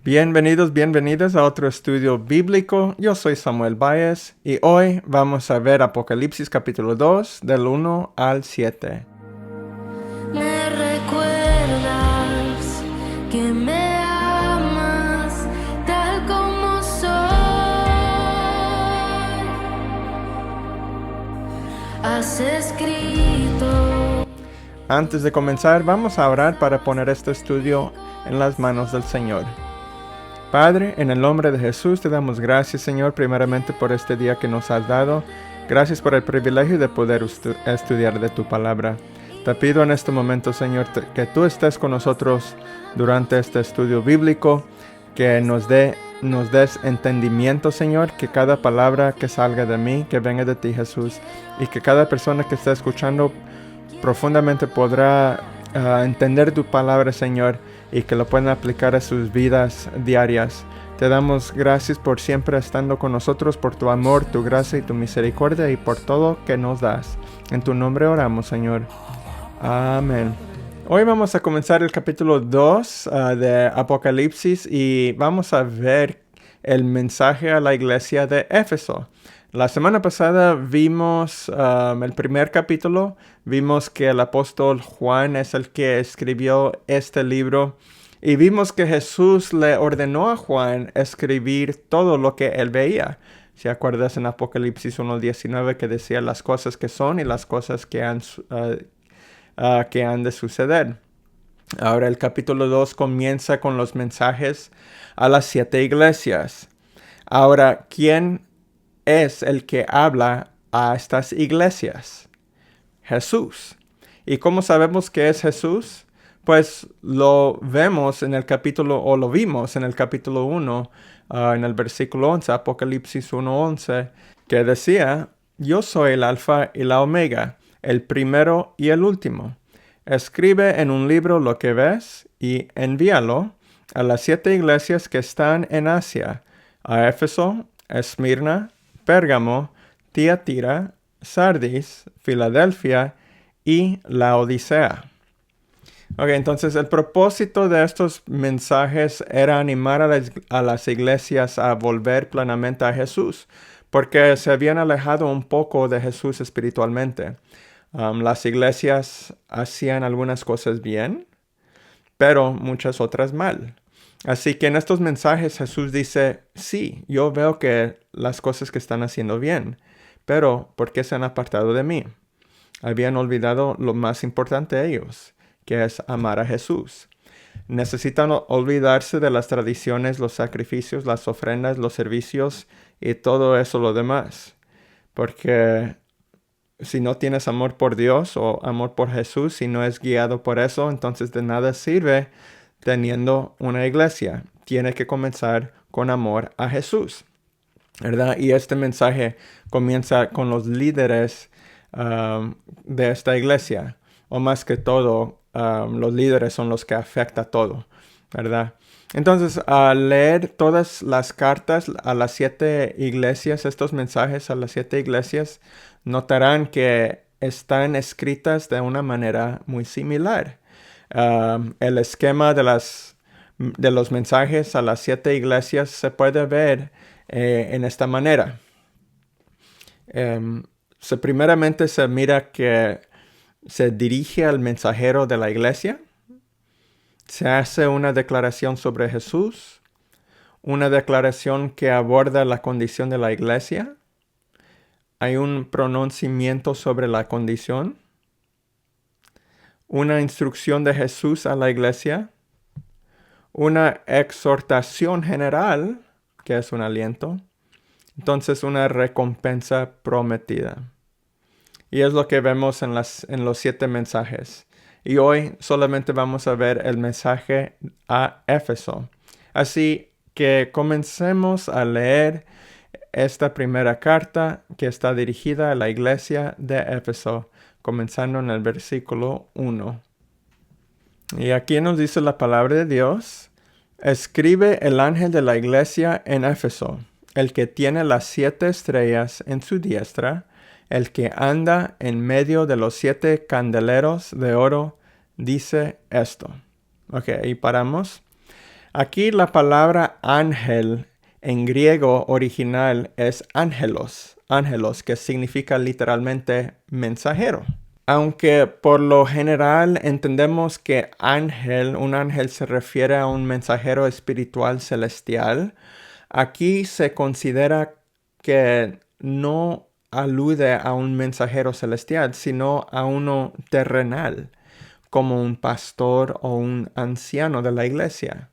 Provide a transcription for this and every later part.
Bienvenidos a otro estudio bíblico. Yo soy Samuel Baez y hoy vamos a ver Apocalipsis capítulo 2 del 1 al 7. Me recuerdas que me amas tal como soy. Has escrito. Antes de comenzar, vamos a orar para poner este estudio en las manos del Señor. Padre, en el nombre de Jesús te damos gracias, Señor, primeramente por este día que nos has dado. Gracias por el privilegio de poder estudiar de tu palabra. Te pido en este momento, Señor, que tú estés con nosotros durante este estudio bíblico, que nos des entendimiento, Señor, que cada palabra que salga de mí, que venga de ti, Jesús, y que cada persona que esté escuchando profundamente podrá entender tu palabra, Señor, y que lo puedan aplicar a sus vidas diarias. Te damos gracias por siempre estando con nosotros, por tu amor, tu gracia y tu misericordia y por todo que nos das. En tu nombre oramos, Señor. Amén. Hoy vamos a comenzar el capítulo 2 de Apocalipsis y vamos a ver el mensaje a la iglesia de Éfeso. La semana pasada vimos el primer capítulo, vimos que el apóstol Juan es el que escribió este libro y vimos que Jesús le ordenó a Juan escribir todo lo que él veía. Si acuerdas en Apocalipsis 1:19 que decía las cosas que son y las cosas que han de suceder. Ahora el capítulo 2 comienza con los mensajes a las 7 iglesias. Ahora, ¿quién es el que habla a estas iglesias? Jesús. ¿Y cómo sabemos que es Jesús? Pues lo vemos en el capítulo, o lo vimos en el capítulo 1, en el versículo 11, Apocalipsis 1:11, que decía, yo soy el alfa y la omega, el primero y el último. Escribe en un libro lo que ves y envíalo a las 7 iglesias que están en Asia, a Éfeso, Esmirna, Pérgamo, Tiatira, Sardis, Filadelfia y Laodicea. Ok, entonces el propósito de estos mensajes era animar a las iglesias a volver plenamente a Jesús, porque se habían alejado un poco de Jesús espiritualmente. Las iglesias hacían algunas cosas bien, pero muchas otras mal. Así que en estos mensajes Jesús dice, sí, yo veo que las cosas que están haciendo bien, pero ¿por qué se han apartado de mí? Habían olvidado lo más importante de ellos, que es amar a Jesús. Necesitan olvidarse de las tradiciones, los sacrificios, las ofrendas, los servicios y todo eso lo demás. Porque si no tienes amor por Dios o amor por Jesús, si no es guiado por eso, entonces de nada sirve teniendo una iglesia. Tiene que comenzar con amor a Jesús, ¿verdad? Y este mensaje comienza con los líderes de esta iglesia, o más que todo, los líderes son los que afecta todo, ¿verdad? Entonces, al leer todas las cartas a las 7 iglesias, estos mensajes a las 7 iglesias, notarán que están escritas de una manera muy similar. El esquema de los mensajes a las 7 iglesias se puede ver en esta manera. Primeramente se mira que se dirige al mensajero de la iglesia. Se hace una declaración sobre Jesús, una declaración que aborda la condición de la iglesia. Hay un pronunciamiento sobre la condición, una instrucción de Jesús a la iglesia, una exhortación general, que es un aliento, entonces una recompensa prometida. Y es lo que vemos en los 7 mensajes. Y hoy solamente vamos a ver el mensaje a Éfeso. Así que comencemos a leer esta primera carta que está dirigida a la iglesia de Éfeso, comenzando en el versículo 1. Y aquí nos dice la palabra de Dios. Escribe el ángel de la iglesia en Éfeso, el que tiene las 7 estrellas en su diestra, el que anda en medio de los 7 candeleros de oro, dice esto. Ok, ahí paramos. Aquí la palabra ángel en griego original es ángelos, que significa literalmente mensajero. Aunque por lo general entendemos que un ángel se refiere a un mensajero espiritual celestial, aquí se considera que no alude a un mensajero celestial, sino a uno terrenal, como un pastor o un anciano de la iglesia.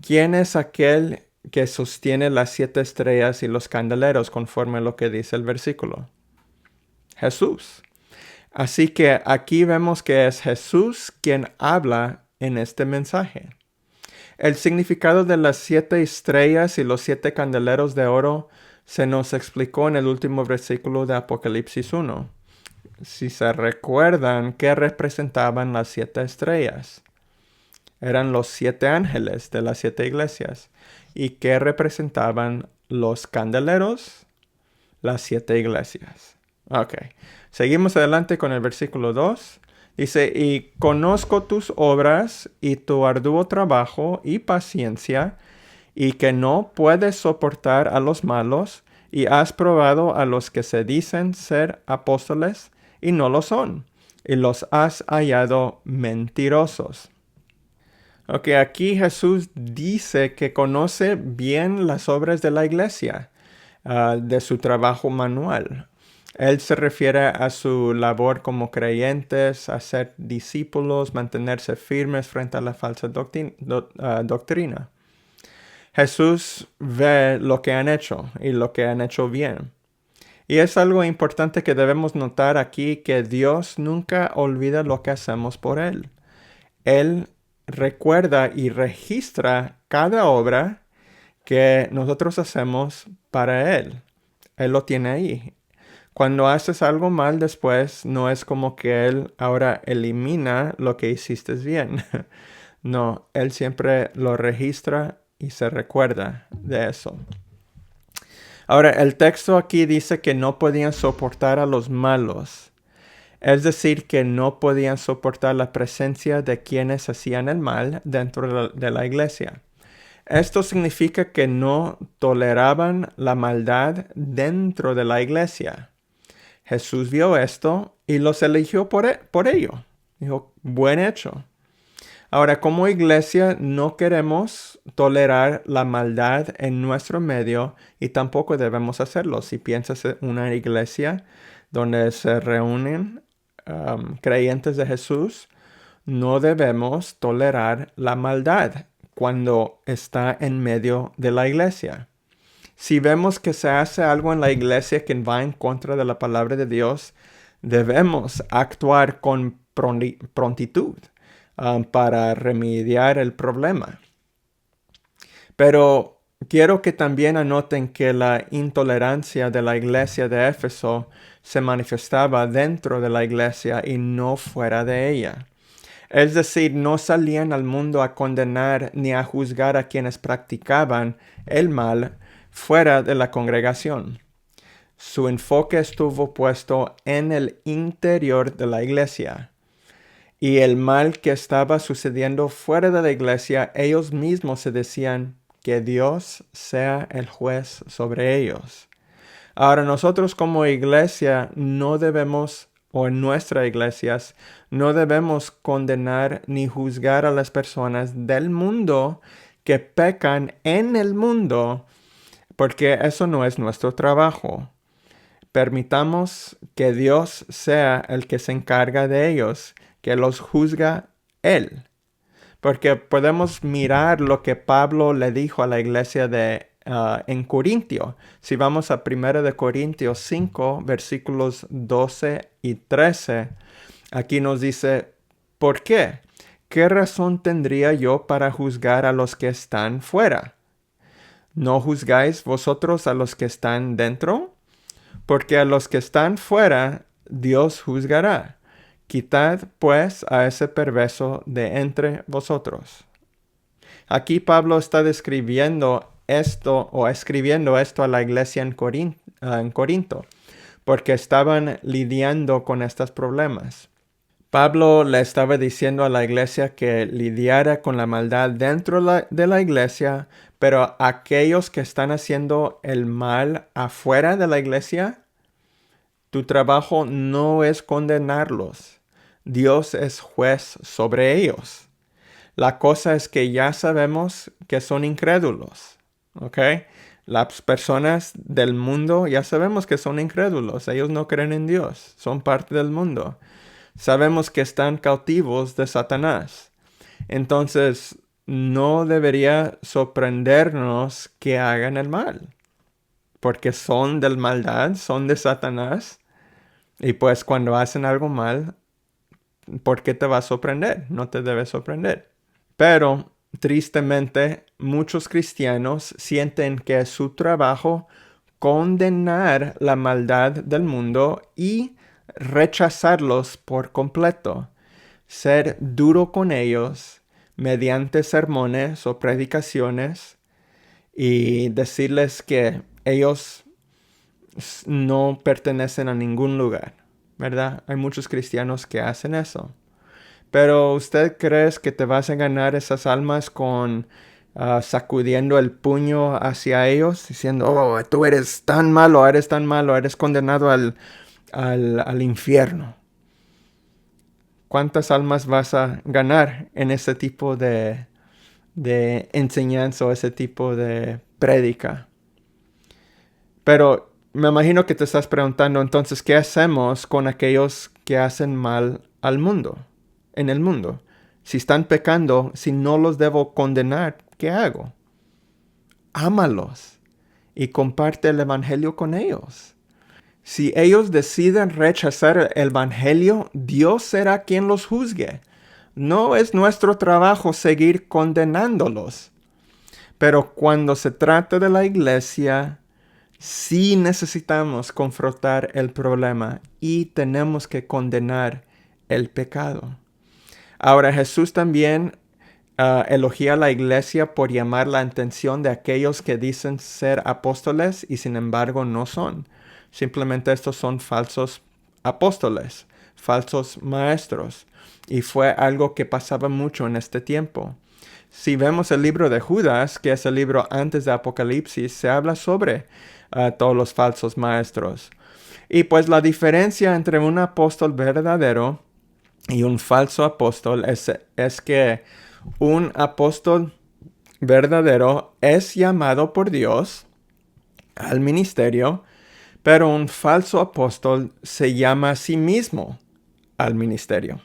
¿Quién es aquel que sostiene las 7 estrellas y los candeleros, conforme a lo que dice el versículo? Jesús. Así que aquí vemos que es Jesús quien habla en este mensaje. El significado de las 7 estrellas y los 7 candeleros de oro se nos explicó en el último versículo de Apocalipsis 1. Si se recuerdan, ¿qué representaban las 7 estrellas? Eran los 7 ángeles de las 7 iglesias. ¿Y qué representaban los candeleros? Las 7 iglesias. Ok. Seguimos adelante con el versículo 2. Dice, y conozco tus obras y tu arduo trabajo y paciencia, y que no puedes soportar a los malos, y has probado a los que se dicen ser apóstoles y no lo son, y los has hallado mentirosos. Ok, aquí Jesús dice que conoce bien las obras de la iglesia, de su trabajo manual. Él se refiere a su labor como creyentes, a ser discípulos, mantenerse firmes frente a la falsa doctrina. Jesús ve lo que han hecho y lo que han hecho bien. Y es algo importante que debemos notar aquí, que Dios nunca olvida lo que hacemos por Él. Él recuerda y registra cada obra que nosotros hacemos para Él. Él lo tiene ahí. Cuando haces algo mal después, no es como que Él ahora elimina lo que hiciste bien. No, Él siempre lo registra y se recuerda de eso. Ahora, el texto aquí dice que no podían soportar a los malos. Es decir, que no podían soportar la presencia de quienes hacían el mal dentro de la iglesia. Esto significa que no toleraban la maldad dentro de la iglesia. Jesús vio esto y los eligió por ello. Dijo, buen hecho. Ahora, como iglesia no queremos tolerar la maldad en nuestro medio y tampoco debemos hacerlo. Si piensas en una iglesia donde se reúnen creyentes de Jesús, no debemos tolerar la maldad cuando está en medio de la iglesia. Si vemos que se hace algo en la iglesia que va en contra de la palabra de Dios, debemos actuar con prontitud para remediar el problema. Pero quiero que también anoten que la intolerancia de la iglesia de Éfeso se manifestaba dentro de la iglesia y no fuera de ella. Es decir, no salían al mundo a condenar ni a juzgar a quienes practicaban el mal fuera de la congregación. Su enfoque estuvo puesto en el interior de la iglesia. Y el mal que estaba sucediendo fuera de la iglesia, ellos mismos se decían que Dios sea el juez sobre ellos. Ahora, nosotros como iglesia no debemos, o en nuestras iglesias, no debemos condenar ni juzgar a las personas del mundo que pecan en el mundo, porque eso no es nuestro trabajo. Permitamos que Dios sea el que se encarga de ellos, que los juzga Él. Porque podemos mirar lo que Pablo le dijo a la iglesia en Corintio. Si vamos a 1 de Corintios 5, versículos 12 y 13, aquí nos dice, ¿por qué? ¿Qué razón tendría yo para juzgar a los que están fuera? ¿No juzgáis vosotros a los que están dentro? Porque a los que están fuera, Dios juzgará. Quitad, pues, a ese perverso de entre vosotros. Aquí Pablo está describiendo esto, o escribiendo esto a la iglesia en Corinto, porque estaban lidiando con estos problemas. Pablo le estaba diciendo a la iglesia que lidiara con la maldad dentro de la iglesia, pero aquellos que están haciendo el mal afuera de la iglesia, tu trabajo no es condenarlos. Dios es juez sobre ellos. La cosa es que ya sabemos que son incrédulos, ¿ok? Las personas del mundo ya sabemos que son incrédulos. Ellos no creen en Dios, son parte del mundo. Sabemos que están cautivos de Satanás. Entonces, no debería sorprendernos que hagan el mal, porque son del maldad, son de Satanás. Y pues cuando hacen algo mal, ¿por qué te va a sorprender? No te debe sorprender. Pero, tristemente, muchos cristianos sienten que es su trabajo condenar la maldad del mundo y rechazarlos por completo. Ser duro con ellos mediante sermones o predicaciones y decirles que ellos no pertenecen a ningún lugar, ¿verdad? Hay muchos cristianos que hacen eso. Pero ¿usted cree que te vas a ganar esas almas con sacudiendo el puño hacia ellos, diciendo, oh, tú eres tan malo, eres condenado al infierno? ¿Cuántas almas vas a ganar en ese tipo de enseñanza o ese tipo de prédica? Pero me imagino que te estás preguntando, entonces, ¿qué hacemos con aquellos que hacen mal al mundo, en el mundo? Si están pecando, si no los debo condenar, ¿qué hago? Ámalos y comparte el evangelio con ellos. Si ellos deciden rechazar el evangelio, Dios será quien los juzgue. No es nuestro trabajo seguir condenándolos. Pero cuando se trata de la iglesia, sí necesitamos confrontar el problema y tenemos que condenar el pecado. Ahora, Jesús también elogia a la iglesia por llamar la atención de aquellos que dicen ser apóstoles y sin embargo no son. Simplemente estos son falsos apóstoles, falsos maestros. Y fue algo que pasaba mucho en este tiempo. Si vemos el libro de Judas, que es el libro antes de Apocalipsis, se habla sobre todos los falsos maestros. Y pues la diferencia entre un apóstol verdadero y un falso apóstol es que un apóstol verdadero es llamado por Dios al ministerio, pero un falso apóstol se llama a sí mismo al ministerio.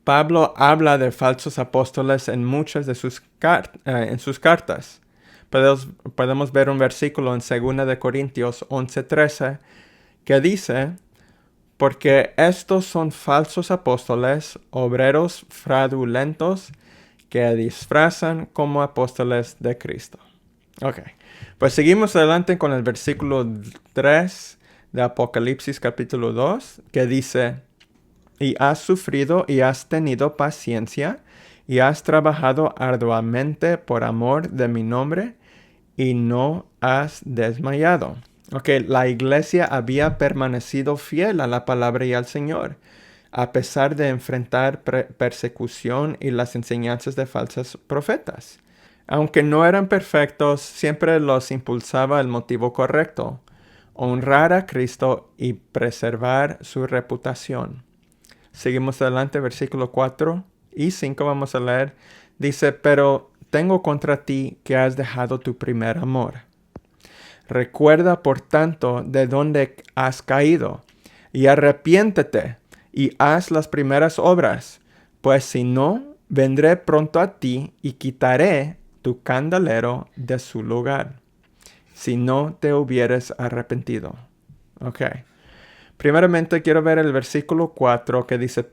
Pablo habla de falsos apóstoles en muchas de sus cartas. Podemos ver un versículo en 2 Corintios 11:13 que dice, porque estos son falsos apóstoles, obreros fraudulentos, que disfrazan como apóstoles de Cristo. Ok, pues seguimos adelante con el versículo 3 de Apocalipsis capítulo 2, que dice, y has sufrido y has tenido paciencia, y has trabajado arduamente por amor de mi nombre, y no has desmayado. Ok, la iglesia había permanecido fiel a la palabra y al Señor, a pesar de enfrentar persecución y las enseñanzas de falsos profetas. Aunque no eran perfectos, siempre los impulsaba el motivo correcto, honrar a Cristo y preservar su reputación. Seguimos adelante, versículo 4 y 5 vamos a leer. Dice, pero tengo contra ti que has dejado tu primer amor. Recuerda, por tanto, de dónde has caído, y arrepiéntete, y haz las primeras obras, pues si no, vendré pronto a ti y quitaré tu candelero de su lugar, si no te hubieres arrepentido. Ok. Primeramente quiero ver el versículo 4 que dice,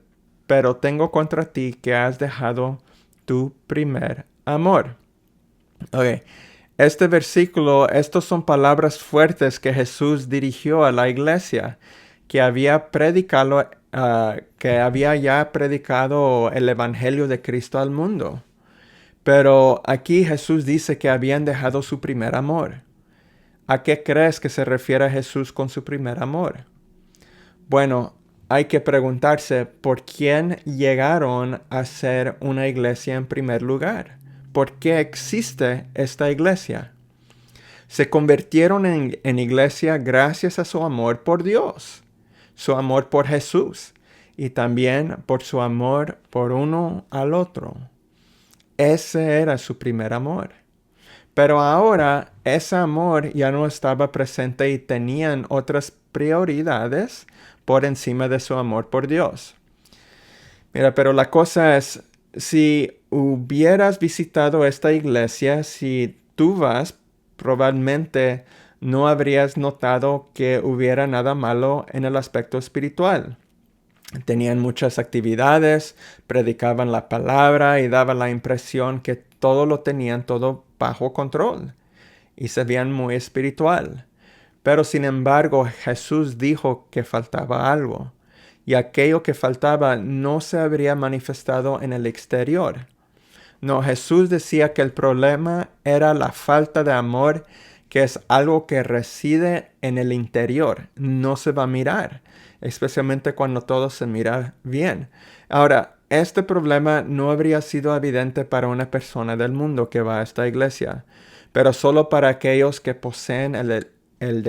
pero tengo contra ti que has dejado tu primer amor. Ok. Este versículo, estos son palabras fuertes que Jesús dirigió a la iglesia, que había ya predicado el evangelio de Cristo al mundo. Pero aquí Jesús dice que habían dejado su primer amor. ¿A qué crees que se refiere Jesús con su primer amor? Bueno, hay que preguntarse por quién llegaron a ser una iglesia en primer lugar. ¿Por qué existe esta iglesia? Se convirtieron en iglesia gracias a su amor por Dios, su amor por Jesús y también por su amor por uno al otro. Ese era su primer amor. Pero ahora ese amor ya no estaba presente y tenían otras prioridades por encima de su amor por Dios. Mira, pero la cosa es, si hubieras visitado esta iglesia, si tú vas, probablemente no habrías notado que hubiera nada malo en el aspecto espiritual. Tenían muchas actividades, predicaban la palabra y daban la impresión que todo lo tenían todo bajo control y se veían muy espiritual. Pero sin embargo, Jesús dijo que faltaba algo, y aquello que faltaba no se habría manifestado en el exterior. No, Jesús decía que el problema era la falta de amor, que es algo que reside en el interior, no se va a mirar, especialmente cuando todo se mira bien. Ahora, este problema no habría sido evidente para una persona del mundo que va a esta iglesia, pero solo para aquellos que poseen el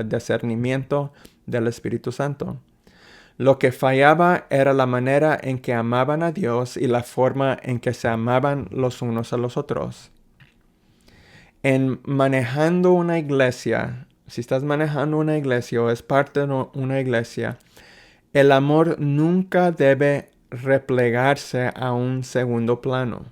discernimiento del Espíritu Santo. Lo que fallaba era la manera en que amaban a Dios y la forma en que se amaban los unos a los otros. En manejando una iglesia, si estás manejando una iglesia o es parte de una iglesia, el amor nunca debe replegarse a un segundo plano.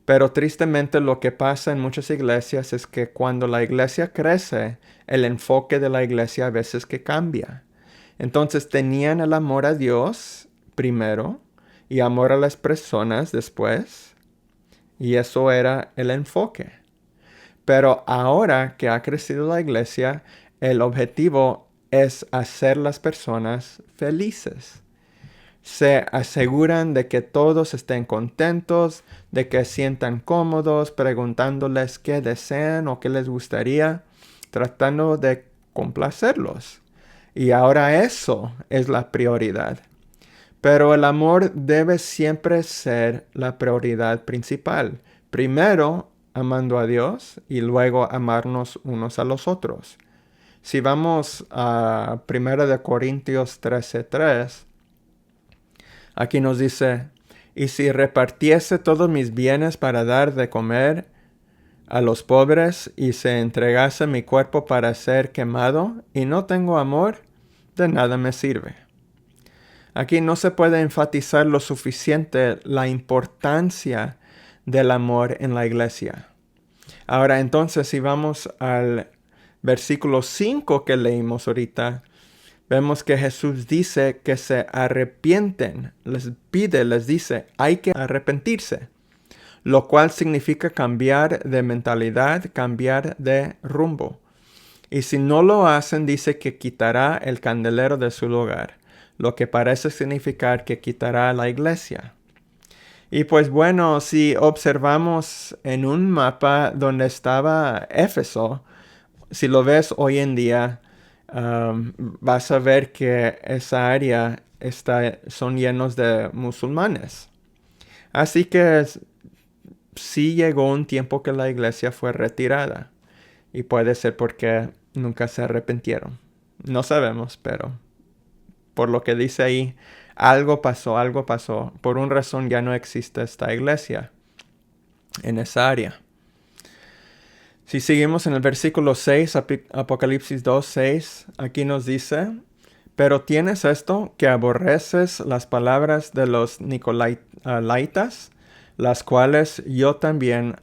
Pero tristemente lo que pasa en muchas iglesias es que cuando la iglesia crece, el enfoque de la iglesia a veces que cambia. Entonces tenían el amor a Dios primero y amor a las personas después. Y eso era el enfoque. Pero ahora que ha crecido la iglesia, el objetivo es hacer las personas felices. Se aseguran de que todos estén contentos, de que sientan cómodos, preguntándoles qué desean o qué les gustaría, tratando de complacerlos. Y ahora eso es la prioridad. Pero el amor debe siempre ser la prioridad principal. Primero, amando a Dios y luego amarnos unos a los otros. Si vamos a 1 Corintios 13:3, aquí nos dice, y si repartiese todos mis bienes para dar de comer a los pobres y se entregase mi cuerpo para ser quemado y no tengo amor, de nada me sirve. Aquí no se puede enfatizar lo suficiente la importancia del amor en la iglesia. Ahora entonces si vamos al versículo 5 que leímos ahorita, vemos que Jesús dice que se arrepienten, les pide, les dice, hay que arrepentirse, lo cual significa cambiar de mentalidad, cambiar de rumbo. Y si no lo hacen, dice que quitará el candelero de su lugar, lo que parece significar que quitará la iglesia. Y pues bueno, si observamos en un mapa donde estaba Éfeso, si lo ves hoy en día, vas a ver que esa área son llenos de musulmanes. Así que sí llegó un tiempo que la iglesia fue retirada. Y puede ser porque nunca se arrepintieron. No sabemos, pero por lo que dice ahí, algo pasó. Por una razón ya no existe esta iglesia en esa área. Si seguimos en el versículo 6, Apocalipsis 2:6, aquí nos dice, pero tienes esto, que aborreces las palabras de los Nicolaitas, las cuales yo también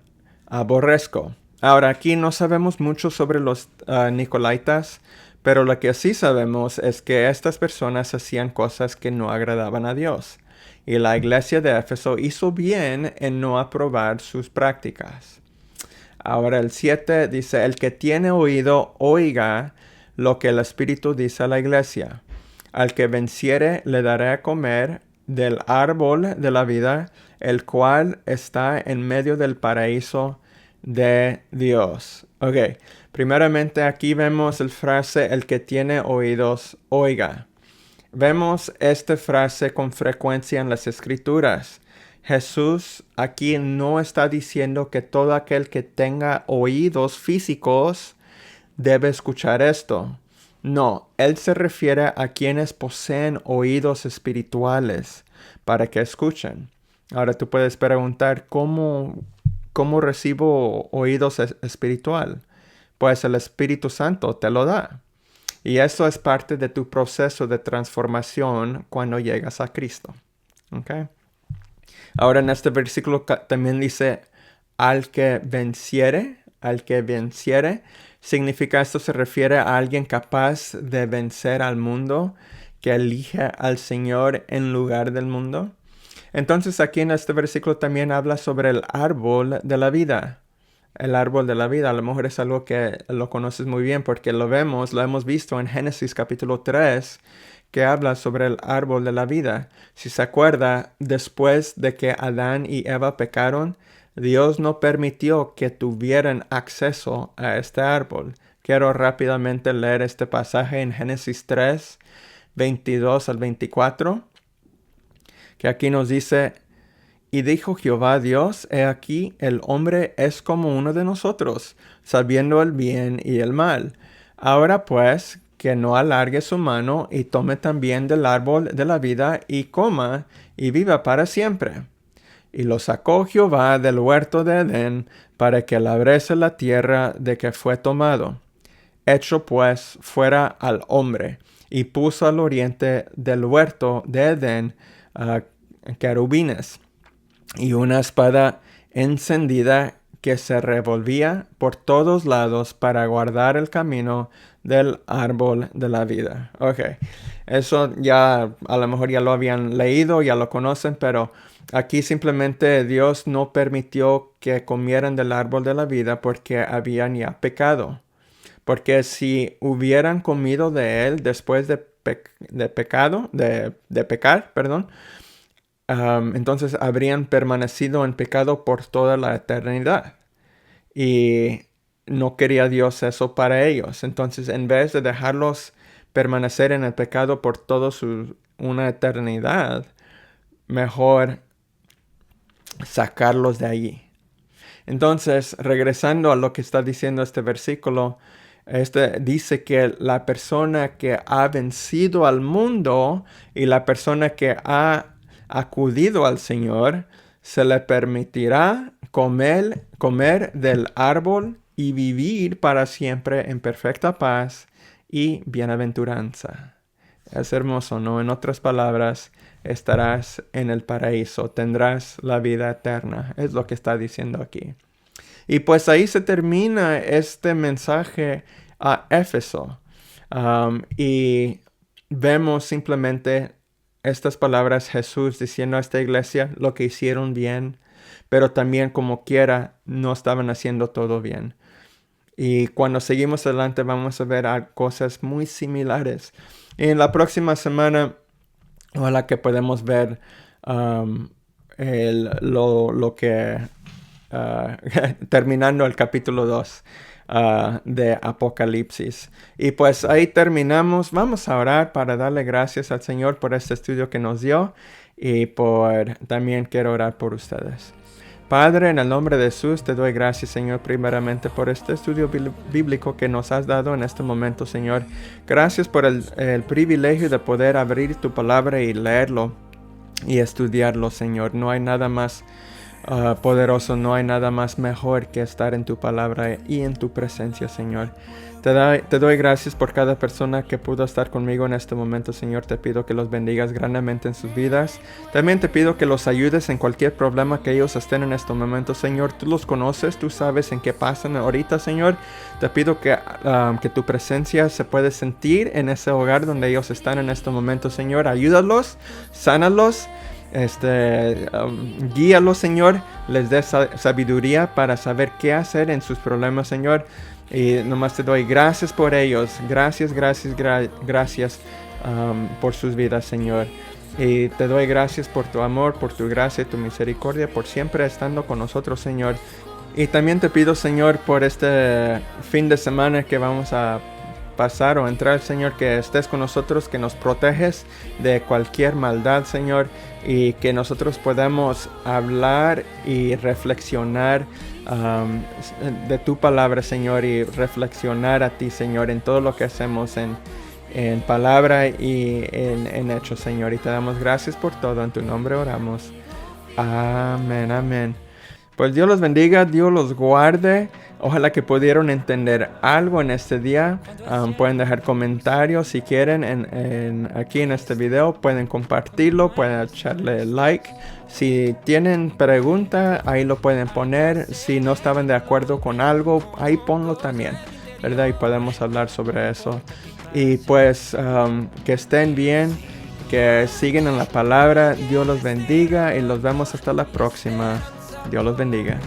aborrezco. Ahora, aquí no sabemos mucho sobre los Nicolaitas, pero lo que sí sabemos es que estas personas hacían cosas que no agradaban a Dios. Y la iglesia de Éfeso hizo bien en no aprobar sus prácticas. Ahora el 7 dice, el que tiene oído, oiga lo que el Espíritu dice a la iglesia. Al que venciere, le daré a comer del árbol de la vida, el cual está en medio del paraíso de Dios. Ok, primeramente aquí vemos la frase, el que tiene oídos, oiga. Vemos esta frase con frecuencia en las Escrituras. Jesús aquí no está diciendo que todo aquel que tenga oídos físicos debe escuchar esto. No, él se refiere a quienes poseen oídos espirituales para que escuchen. Ahora tú puedes preguntar, ¿cómo recibo oídos espiritual? Pues el Espíritu Santo te lo da. Y eso es parte de tu proceso de transformación cuando llegas a Cristo. ¿Okay? Ahora en este versículo también dice, al que venciere, significa esto se refiere a alguien capaz de vencer al mundo, que elige al Señor en lugar del mundo. Entonces aquí en este versículo también habla sobre el árbol de la vida. El árbol de la vida, a lo mejor es algo que lo conoces muy bien porque lo hemos visto en Génesis capítulo 3, que habla sobre el árbol de la vida. Si se acuerda, después de que Adán y Eva pecaron, Dios no permitió que tuvieran acceso a este árbol. Quiero rápidamente leer este pasaje en Génesis 3, 22 al 24, que aquí nos dice: y dijo Jehová Dios, he aquí, el hombre es como uno de nosotros, sabiendo el bien y el mal. Ahora pues, que no alargue su mano y tome también del árbol de la vida y coma y viva para siempre. Y lo sacó Jehová del huerto de Edén para que labrase la tierra de que fue tomado. Hecho pues fuera al hombre y puso al oriente del huerto de Edén querubines y una espada encendida que se revolvía por todos lados para guardar el camino del árbol de la vida. Ok, eso ya a lo mejor ya lo habían leído, ya lo conocen, pero aquí simplemente Dios no permitió que comieran del árbol de la vida porque habían ya pecado. Porque si hubieran comido de él después de pecar, entonces habrían permanecido en pecado por toda la eternidad. Y no quería Dios eso para ellos. Entonces, en vez de dejarlos permanecer en el pecado por toda una eternidad, mejor sacarlos de allí. Entonces, regresando a lo que está diciendo este versículo, dice que la persona que ha vencido al mundo y la persona que ha acudido al Señor, se le permitirá comer del árbol y vivir para siempre en perfecta paz y bienaventuranza. Es hermoso, ¿no? En otras palabras, estarás en el paraíso, tendrás la vida eterna. Es lo que está diciendo aquí. Y pues ahí se termina este mensaje a Éfeso. Y vemos simplemente estas palabras, Jesús diciendo a esta iglesia lo que hicieron bien, pero también como quiera no estaban haciendo todo bien. Y cuando seguimos adelante vamos a ver cosas muy similares. Y en la próxima semana, ojalá que podemos ver lo que terminando el capítulo 2 de Apocalipsis. Y pues ahí terminamos. Vamos a orar para darle gracias al Señor por este estudio que nos dio y también quiero orar por ustedes. Padre, en el nombre de Jesús, te doy gracias, Señor, primeramente por este estudio bíblico que nos has dado en este momento, Señor. Gracias por el privilegio de poder abrir tu palabra y leerlo y estudiarlo, Señor. No hay nada más poderoso, no hay nada más mejor que estar en tu palabra y en tu presencia, Señor. Te doy gracias por cada persona que pudo estar conmigo en este momento, Señor. Te pido que los bendigas grandemente en sus vidas. También te pido que los ayudes en cualquier problema que ellos estén en este momento, Señor. Tú los conoces, tú sabes en qué pasan ahorita, Señor. Te pido que tu presencia se puede sentir en ese hogar donde ellos están en este momento, Señor. Ayúdalos, sánalos. Guíalos, Señor, les dé sabiduría para saber qué hacer en sus problemas, Señor. Y nomás te doy gracias por ellos. Gracias por sus vidas, Señor. Y te doy gracias por tu amor, por tu gracia y tu misericordia, por siempre estando con nosotros, Señor. Y también te pido, Señor, por este fin de semana que vamos a pasar o entrar, Señor, que estés con nosotros, que nos proteges de cualquier maldad, Señor, y que nosotros podamos hablar y reflexionar de tu palabra, Señor, y reflexionar a ti, Señor, en todo lo que hacemos en palabra y en hecho, Señor. Y te damos gracias por todo. En tu nombre oramos. Amén, amén. Pues Dios los bendiga, Dios los guarde. Ojalá que pudieron entender algo en este día. Pueden dejar comentarios si quieren aquí en este video. Pueden compartirlo, pueden echarle like. Si tienen pregunta, ahí lo pueden poner. Si no estaban de acuerdo con algo, ahí ponlo también, ¿verdad? Y podemos hablar sobre eso. Y pues que estén bien, que sigan en la palabra. Dios los bendiga y los vemos hasta la próxima. Dios los bendiga.